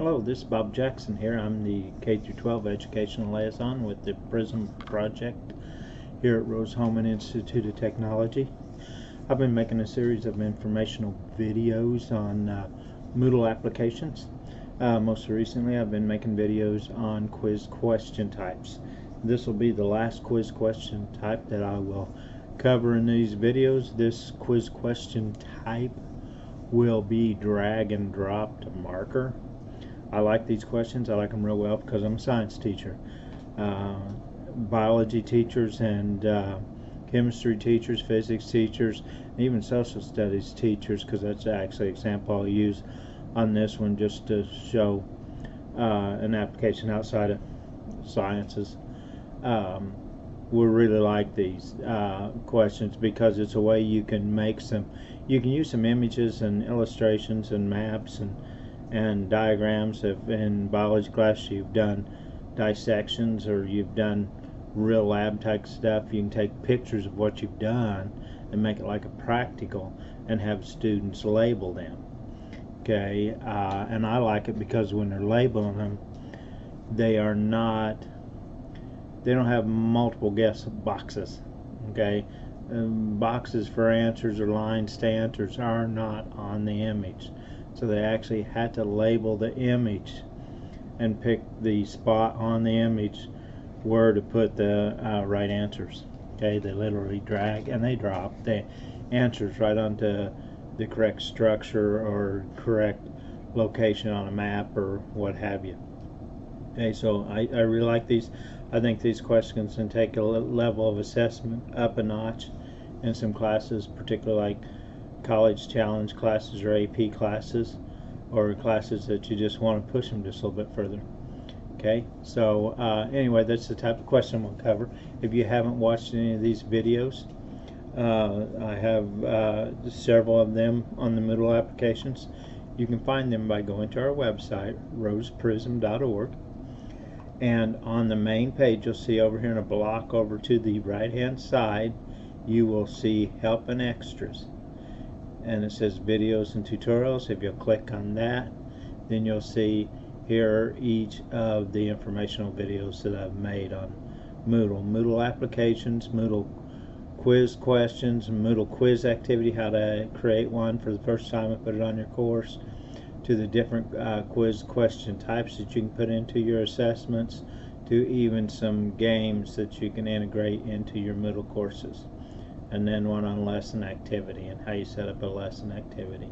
Hello, this is Bob Jackson here. I'm the K-12 educational liaison with the PRISM project here at Rose-Hulman Institute of Technology. I've been making a series of informational videos on Moodle applications. Most recently I've been making videos on quiz question types. This will be the last quiz question type that I will cover in these videos. This quiz question type will be drag and drop to marker. I like these questions. I like them real well because I'm a science teacher. Biology teachers and chemistry teachers, physics teachers, and even social studies teachers, because that's actually an example I'll use on this one just to show an application outside of sciences. We really like these questions because it's a way you can use some images and illustrations and maps and diagrams. If in biology class you've done dissections or you've done real lab type stuff, you can take pictures of what you've done and make it like a practical and have students label them. Okay, and I like it because when they're labeling them, they don't have multiple guess boxes. Okay, boxes for answers or lines to answers are not on the image. So they actually had to label the image and pick the spot on the image where to put the right answers. Okay, they literally drag and they drop the answers right onto the correct structure or correct location on a map or what have you. Okay, so I really like these. I think these questions can take a level of assessment up a notch in some classes, particularly like college challenge classes or AP classes, or classes that you just want to push them just a little bit further. Okay, so anyway, that's the type of question we'll cover. If you haven't watched any of these videos, I have several of them on the Moodle applications. You can find them by going to our website, roseprism.org, and on the main page you'll see over here in a block over to the right hand side you will see help and extras, and it says videos and tutorials. If you'll click on that, then you'll see here are each of the informational videos that I've made on Moodle applications, Moodle quiz questions, Moodle quiz activity, how to create one for the first time and put it on your course, to the different quiz question types that you can put into your assessments, to even some games that you can integrate into your Moodle courses, and then one on lesson activity and how you set up a lesson activity.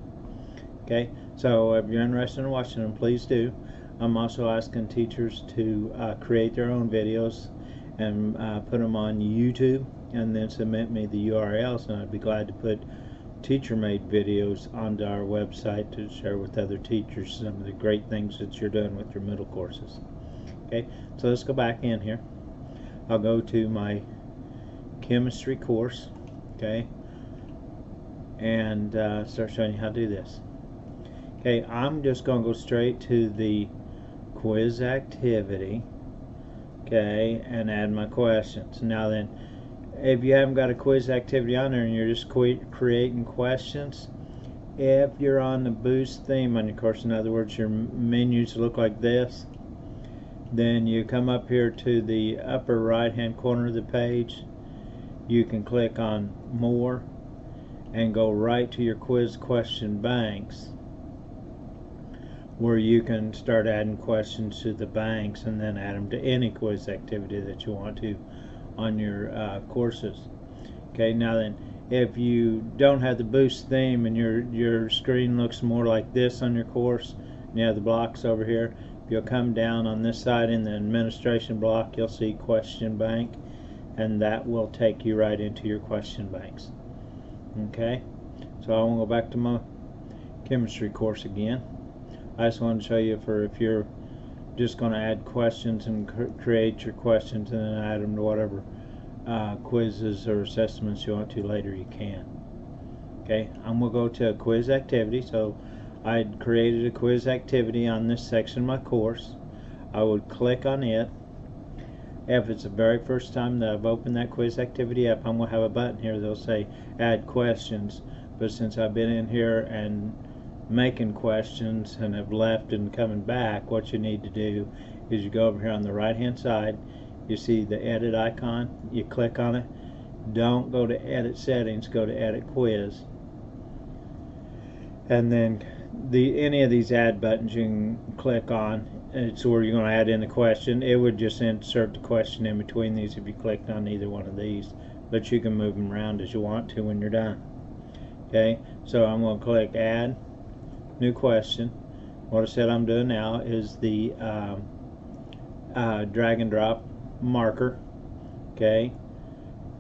Okay, so if you're interested in watching them, please do. I'm also asking teachers to create their own videos and put them on YouTube and then submit me the URLs, and I'd be glad to put teacher-made videos onto our website to share with other teachers some of the great things that you're doing with your Moodle courses. Okay, so let's go back in here. I'll go to my chemistry course, okay, and start showing you how to do this. Okay, I'm just going to go straight to the quiz activity, okay, and add my questions. Now then, if you haven't got a quiz activity on there and you're just creating questions, if you're on the Boost theme on your course, in other words your menus look like this, then you come up here to the upper right hand corner of the page. You can click on More and go right to your quiz question banks, where you can start adding questions to the banks and then add them to any quiz activity that you want to on your courses. Okay, now then, if you don't have the Boost theme and your screen looks more like this on your course, and you have the blocks over here, if you'll come down on this side in the administration block, you'll see question bank, and that will take you right into your question banks. Okay, so I want to go back to my chemistry course again. I just wanted to show you for if you're just going to add questions and create your questions and then add them to whatever quizzes or assessments you want to later, you can. Okay, I'm going to go to a quiz activity. So I created a quiz activity on this section of my course. I would click on it. If it's the very first time that I've opened that quiz activity up, I'm going to have a button here that'll say add questions, but since I've been in here and making questions and have left and coming back, what you need to do is you go over here on the right hand side, you see the edit icon, you click on it. Don't go to edit settings, go to edit quiz, and then any of these add buttons you can click on. It's where you're going to add in the question. It would just insert the question in between these if you clicked on either one of these, but you can move them around as you want to when you're done. Okay, so I'm going to click add new question. What I said I'm doing now is the drag and drop marker. Okay,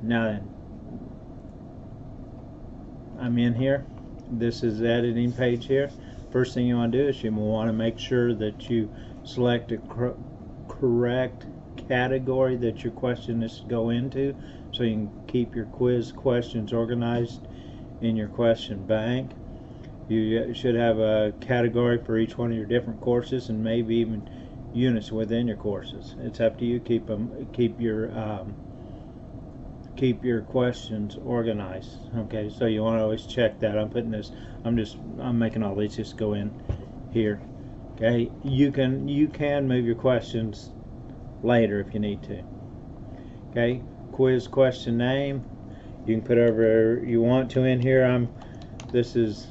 now then, I'm in here. This is the editing page here. First thing you want to do is you want to make sure that you select a correct category that your question is to go into, so you can keep your quiz questions organized in your question bank. You should have a category for each one of your different courses, and maybe even units within your courses. It's up to you. Keep your questions organized. Okay, so you want to always check that. I'm making all these just go in here. Okay, you can move your questions later if you need to. Okay, quiz question name, you can put whatever you want to in here. This is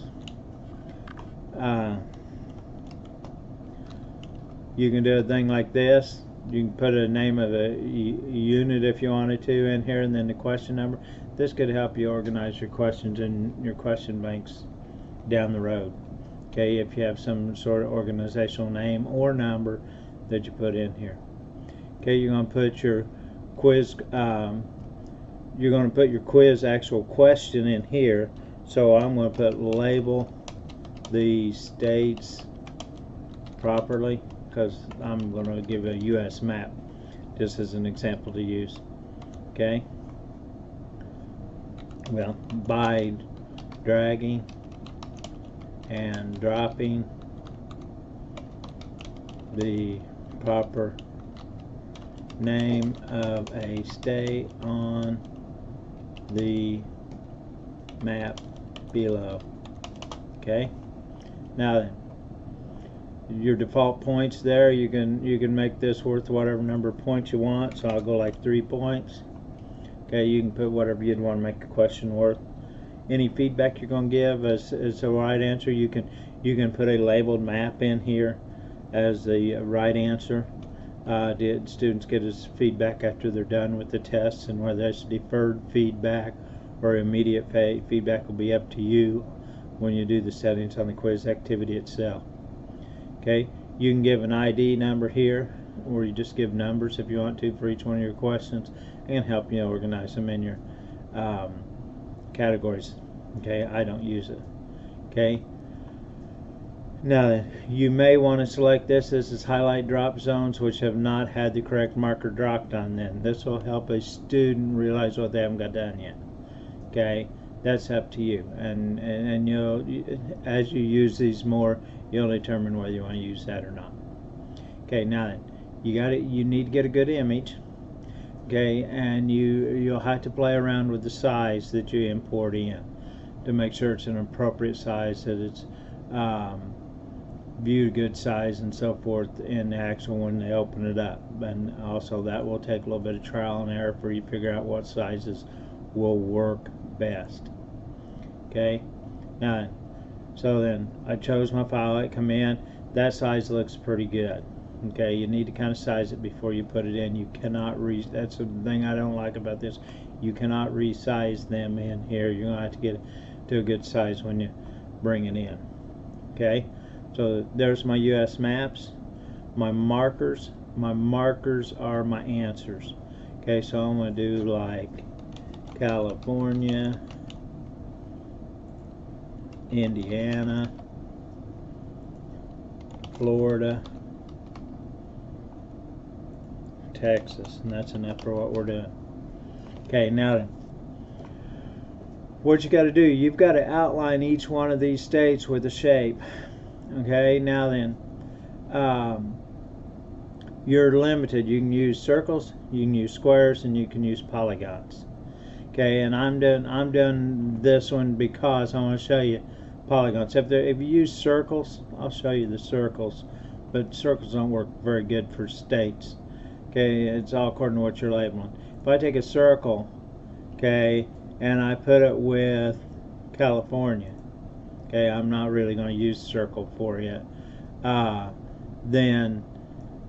you can do a thing like this. You can put a name of a unit if you wanted to in here, and then the question number. This could help you organize your questions in your question banks down the road. Okay, if you have some sort of organizational name or number that you put in here. Okay, you're going to put your quiz. You're going to put your quiz actual question in here. So I'm going to put label the states properly, because I'm going to give a US map just as an example to use. Okay, well, by dragging and dropping the proper name of a state on the map below. Okay, now then, your default points there, you can make this worth whatever number of points you want. So I'll go like 3 points. Okay, you can put whatever you'd want to make a question worth. Any feedback you're going to give as the right answer, you can put a labeled map in here as the right answer. Did students get his feedback after they're done with the tests, and whether that's deferred feedback or immediate feedback will be up to you when you do the settings on the quiz activity itself. Okay, you can give an ID number here, or you just give numbers if you want to for each one of your questions, and help you organize them in your categories. Okay, I don't use it. Okay, now you may want to select this is highlight drop zones which have not had the correct marker dropped on them. This will help a student realize what they haven't got done yet. Okay, that's up to you, and you'll, as you use these more, you'll determine whether you want to use that or not. Okay, now then, you need to get a good image. Okay, and you'll have to play around with the size that you import in to make sure it's an appropriate size, that it's viewed good size and so forth in the actual when they open it up. And also that will take a little bit of trial and error for you to figure out what sizes will work best. Okay, now so then I chose my file, it come in, that size looks pretty good. Okay, you need to kind of size it before you put it in. You cannot that's the thing I don't like about this, you cannot resize them in here. You're going to have to get it to a good size when you bring it in. Okay, so there's my US maps. My markers are my answers. Okay, so I'm going to do like California, Indiana, Florida, Texas, and that's enough for what we're doing. Okay, now then, what you got to do, you've got to outline each one of these states with a shape. Okay, now then, you're limited. You can use circles, you can use squares, and you can use polygons. Okay, and I'm doing this one because I want to show you polygons. If you use circles, I'll show you the circles, but circles don't work very good for states. Okay, it's all according to what you're labeling. If I take a circle, okay, and I put it with California, okay, I'm not really going to use circle for it.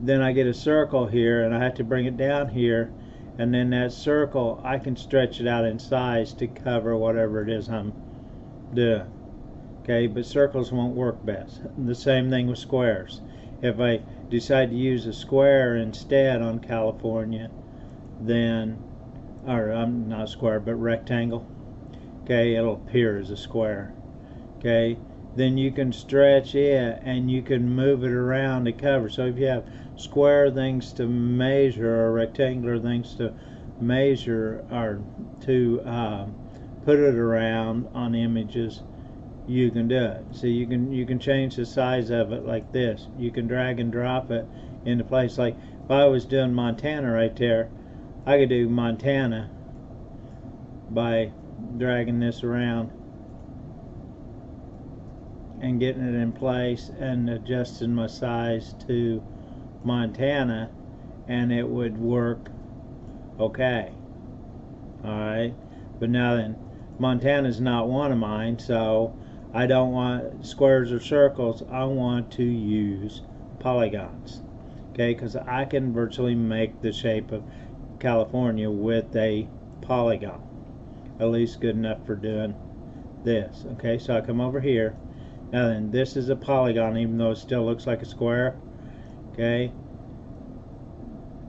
Then I get a circle here, and I have to bring it down here, and then that circle I can stretch it out in size to cover whatever it is I'm doing. Okay, but circles won't work best. The same thing with squares. If I decide to use a square instead on California, then, or I'm not square, but rectangle, okay, it'll appear as a square. Okay, then you can stretch it and you can move it around to cover. So if you have square things to measure or rectangular things to measure or to put it around on images, you can do it. So you can change the size of it like this. You can drag and drop it into place. Like if I was doing Montana right there, I could do Montana by dragging this around and getting it in place and adjusting my size to Montana, and it would work okay. Alright, but now then, Montana's not one of mine, so I don't want squares or circles. I want to use polygons, okay, because I can virtually make the shape of California with a polygon, at least good enough for doing this. Okay, so I come over here. Now then, this is a polygon, even though it still looks like a square. Okay,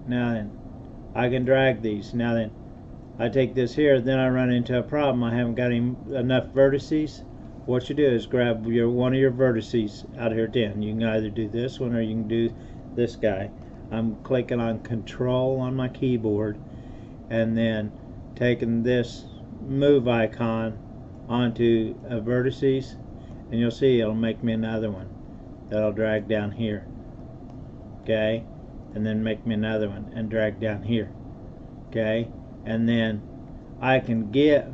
now then, I can drag these. Now then, I take this here, then I run into a problem. I haven't got enough vertices. What you do is grab one of your vertices out of here 10. You can either do this one or you can do this guy. I'm clicking on Control on my keyboard and then taking this move icon onto vertices, and you'll see it'll make me another one that'll drag down here. Okay, and then make me another one and drag down here. Okay, and then I can get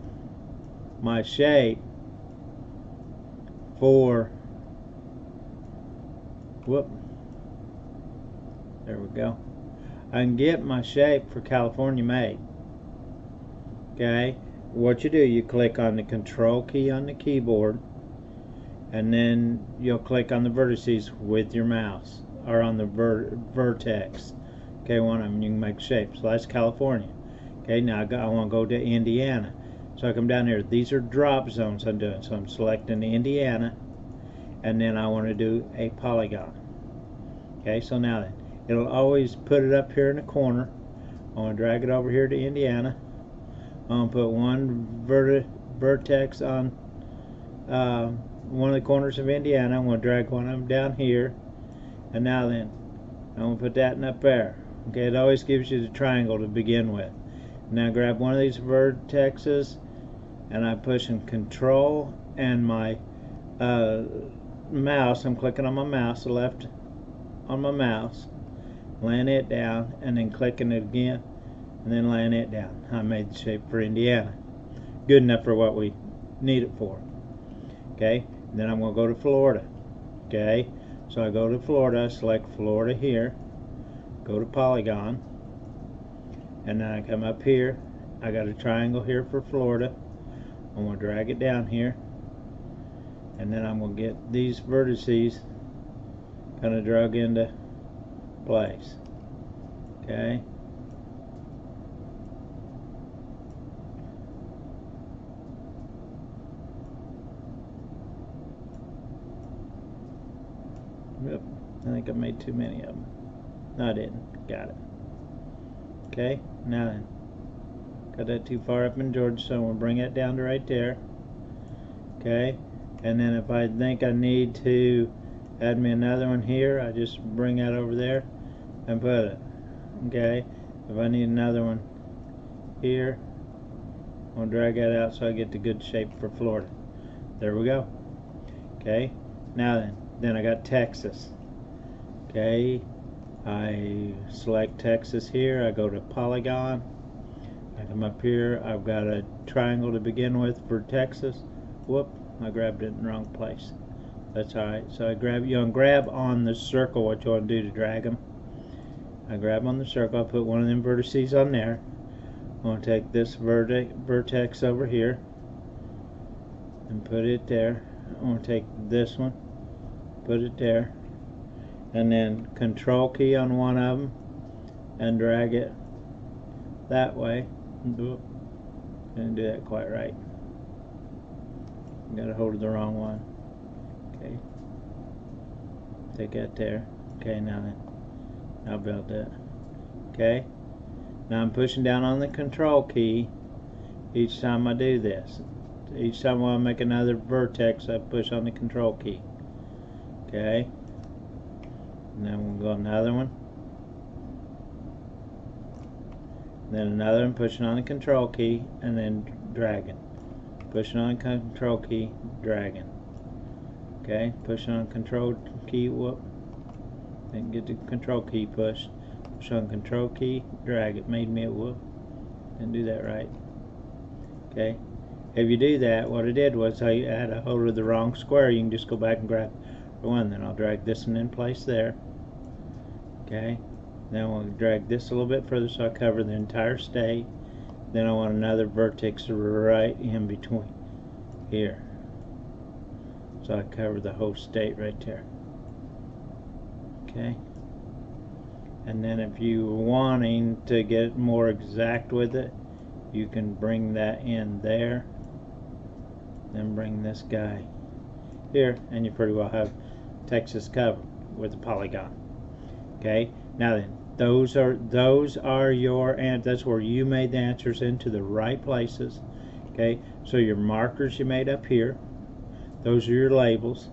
my shape for, there we go. I can get my shape for California made. Okay, what you do, you click on the Control key on the keyboard, and then you'll click on the vertices with your mouse, or on the vertex. Okay, one of them, you can make shapes. So that's California. Okay, now I want to go to Indiana. So I come down here. These are drop zones I'm doing. So I'm selecting Indiana, and then I want to do a polygon. Okay, so now then, it'll always put it up here in the corner. I want to drag it over here to Indiana. I'm going to put one vertex on one of the corners of Indiana. I'm going to drag one of them down here. And now then, I'm going to put that in up there. Okay, it always gives you the triangle to begin with. Now grab one of these vertexes, and I'm pushing Control and my mouse. I'm clicking on my mouse, the left on my mouse, laying it down, and then clicking it again, and then laying it down. I made the shape for Indiana. Good enough for what we need it for. Okay, and then I'm going to go to Florida. Okay, so I go to Florida, select Florida here, go to Polygon, and then I come up here. I got a triangle here for Florida. I'm going to drag it down here, and then I'm going to get these vertices kind of drug into place. Okay, yep, I think I made too many of them. No, I didn't. Got it. Okay, now then, got that too far up in Georgia, so I'm going to bring it down to right there. Okay, and then if I think I need to add me another one here, I just bring that over there and put it. Okay, if I need another one here, I'm going to drag that out so I get the good shape for Florida. There we go. Okay, now then I got Texas. Okay, I select Texas here, I go to Polygon, I come up here, I've got a triangle to begin with for Texas. Whoop, I grabbed it in the wrong place. That's alright. So I grab, you want to grab on the circle, what you want to do to drag them. I grab on the circle, I put one of them vertices on there. I want to take this vertex over here and put it there. I want to take this one, put it there, and then control key on one of them and drag it that way. Didn't do that quite right. Got a hold of the wrong one. Okay. Take that there. Okay, now then. I'll build that. Okay. Now I'm pushing down on the control key each time I do this. Each time I want to make another vertex, I push on the control key. Okay. And then we'll go another one. Then another one, pushing on the control key, and then dragging. Pushing on the control key, dragging. Okay, pushing on control key, whoop. Then get the control key pushed. Push on control key, drag it. Made me a whoop. Didn't do that right. Okay. If you do that, what I did was I had a hold of the wrong square. You can just go back and grab one. Then I'll drag this one in place there. Okay. Then we'll drag this a little bit further so I cover the entire state. Then I want another vertex right in between here. So I cover the whole state right there. Okay. And then if you're wanting to get more exact with it, you can bring that in there. Then bring this guy here, and you pretty well have Texas covered with a polygon. Okay. Now then, those are your, and that's where you made the answers into the right places. Okay, so your markers you made up here, those are your labels.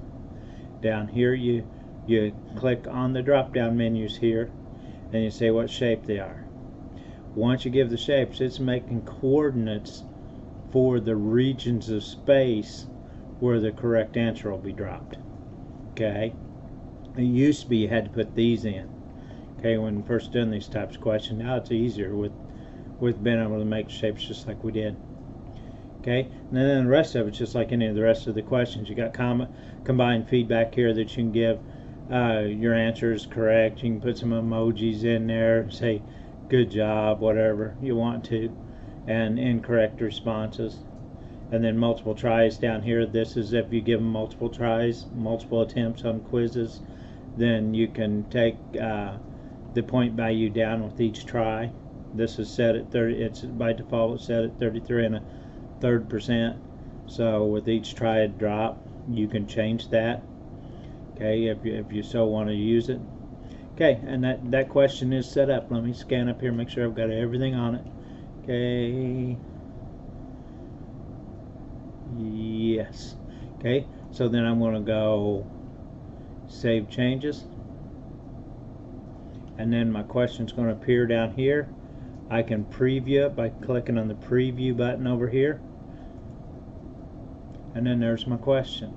Down here you click on the drop down menus here and you say what shape they are. Once you give the shapes, it's making coordinates for the regions of space where the correct answer will be dropped. Okay, it used to be you had to put these in. Okay, when first doing these types of questions, now it's easier with being able to make shapes just like we did. Okay, and then the rest of it's just like any of the rest of the questions. You got combined feedback here that you can give. Your answer is correct. You can put some emojis in there, say good job, whatever you want to, and incorrect responses. And then multiple tries down here. This is if you give them multiple tries, multiple attempts on quizzes, then you can take the point value down with each try. This is set at 30. It's by default it's set at 33.33%. So with each try drop, you can change that. Okay, if you so want to use it. Okay, and that question is set up. Let me scan up here, make sure I've got everything on it. Okay. Yes. Okay. So then I'm going to go save changes. And then my question's going to appear down here. I can preview it by clicking on the preview button over here. And then there's my question.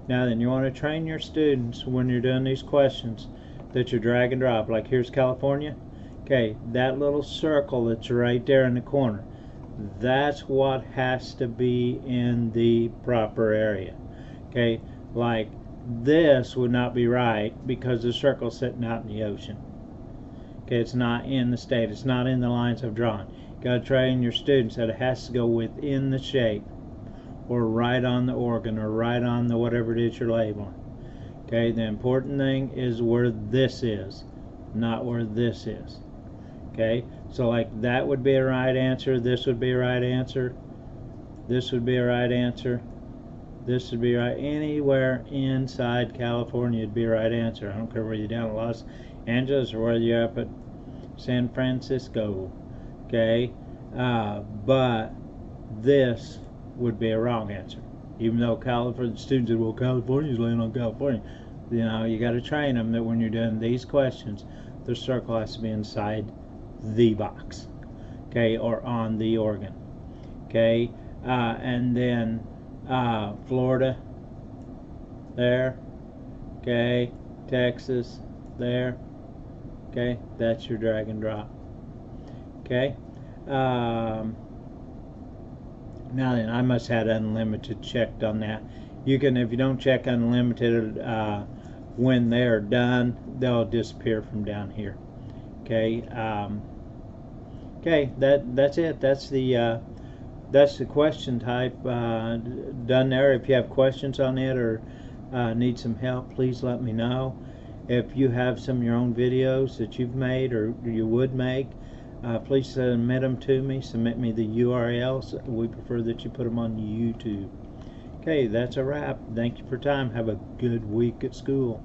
Now then, you want to train your students when you're doing these questions that you drag and drop. Like here's California. Okay, that little circle that's right there in the corner, that's what has to be in the proper area. Okay, like this would not be right because the circle's sitting out in the ocean. Okay, it's not in the state, it's not in the lines I've drawn. You got to train your students that it has to go within the shape, or right on the organ, or right on the whatever it is you're labeling. Okay, the important thing is where this is, not where this is. Okay, so like that would be a right answer, this would be a right answer, this would be a right answer, this would be right. Anywhere inside California would be a right answer. I don't care whether you're down at Los Angeles or whether you're up at San Francisco. Okay, but this would be a wrong answer. Even though California students said, well, California's laying on California. You know, you got to train them that when you're doing these questions, the circle has to be inside the box, okay, or on the organ. Okay, and then Florida there, okay, Texas there, okay, that's your drag and drop. Okay, Now then, I must have unlimited checked on that. You can, if you don't check unlimited, when they're done, they'll disappear from down here. Okay. Okay. That's it. That's the question type done there. If you have questions on it or need some help, please let me know. If you have some of your own videos that you've made or you would make, please submit them to me. Submit me the URLs. We prefer that you put them on YouTube. Okay, that's a wrap. Thank you for your time. Have a good week at school.